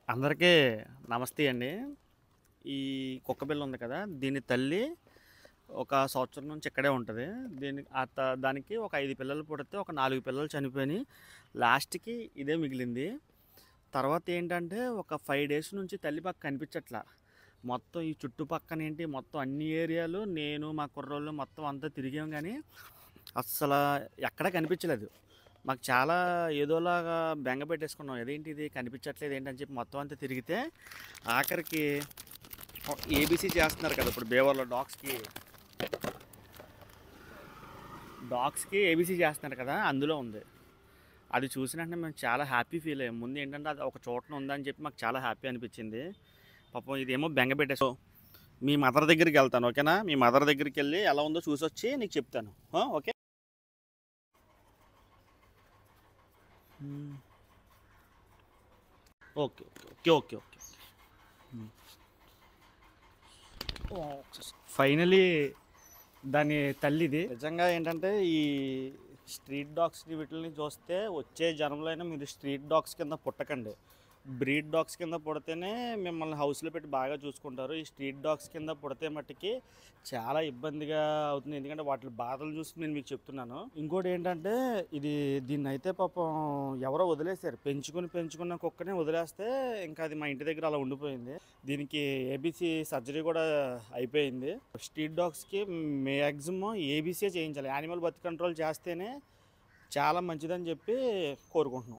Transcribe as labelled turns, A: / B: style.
A: అందరికీ నమస్తే అండి. ఈ కుక్కపిల్ల ఉంది కదా! దీని తల్లి ఒక సంవత్సరం నుంచి ఇక్కడే ఉంటది. దీనికి దానికి ఒక 5 పిల్లలు పుడితే ఒక 4 పిల్లలు చనిపోయినాయి. లాస్ట్‌కి ఇదే మిగిలింది. తర్వాత ఏంటంటే ఒక 5 డేస్ నుంచి తల్లి మాకు కనిపించట్లా. మొత్తం ఈ చుట్టుపక్కనేంటి మొత్తం అన్ని ఏరియాలు నేను మా కుర్రోళ్ళు మొత్తం అంతా తిరిగాం గానీ అస్సల ఎక్కడా కనిపించలేదు. మాకు చాలా ఏదోలాగా బెంగ పెట్టేసుకున్నాం. అదేంటిది కనిపించట్లేదు ఏంటని చెప్పి మొత్తం అంతా తిరిగితే ఆఖరికి ఏబీసీ చేస్తున్నారు కదా! ఇప్పుడు బేవర్‌లో డాగ్స్‌కి ఏబీసీ చేస్తున్నారు కదా! అందులో ఉంది. అది చూసిన వెంటనే మేము చాలా హ్యాపీ ఫీల్ అయ్యాం. ముందు ఏంటంటే అది ఒక చోటన ఉందని చెప్పి మాకు చాలా హ్యాపీ అనిపించింది. పాపం ఇదేమో బెంగ పెట్టేసాం. మీ మదర్ దగ్గరికెళ్తాను. ఓకేనా? మీ మదర్ దగ్గరికెళ్ళి ఎలా ఉందో చూసొచ్చి నీకు చెప్తాను. ఓకే? హ్మ్. ఓకే. ఓకే. ఓకే. ఓకే. హ్మ్. ఫైనలీ దాని తల్లిది. నిజంగా ఏంటంటే ఈ స్ట్రీట్ డాగ్స్‌ని వీటిల్ని చూస్తే వచ్చే జనంలో అయినా మీరు స్ట్రీట్ డాగ్స్ కింద పుట్టకండి. బ్రీడ్ డాగ్స్ కింద పుడితేనే మిమ్మల్ని హౌస్‌లో పెట్టి బాగా చూసుకుంటారు. ఈ స్ట్రీట్ డాగ్స్ కింద పుడితే మట్టికి చాలా ఇబ్బందిగా అవుతుంది. ఎందుకంటే వాటి బాధలు చూసి నేను మీకు చెప్తున్నాను. ఇంకోటేంటంటే దీన్నయితే పాపం ఎవరో వదిలేసారు. పెంచుకున్న కుక్కనే వదిలేస్తే ఇంకా అది మా ఇంటి దగ్గర అలా ఉండిపోయింది. దీనికి ఏబీసీ సర్జరీ కూడా అయిపోయింది. స్ట్రీట్ డాగ్స్‌కి మాక్సిమం ఏబీసీయే చేయించాలి. యానిమల్ బర్త్ కంట్రోల్ చేస్తేనే చాలా మంచిదని చెప్పి కోరుకుంటున్నాం.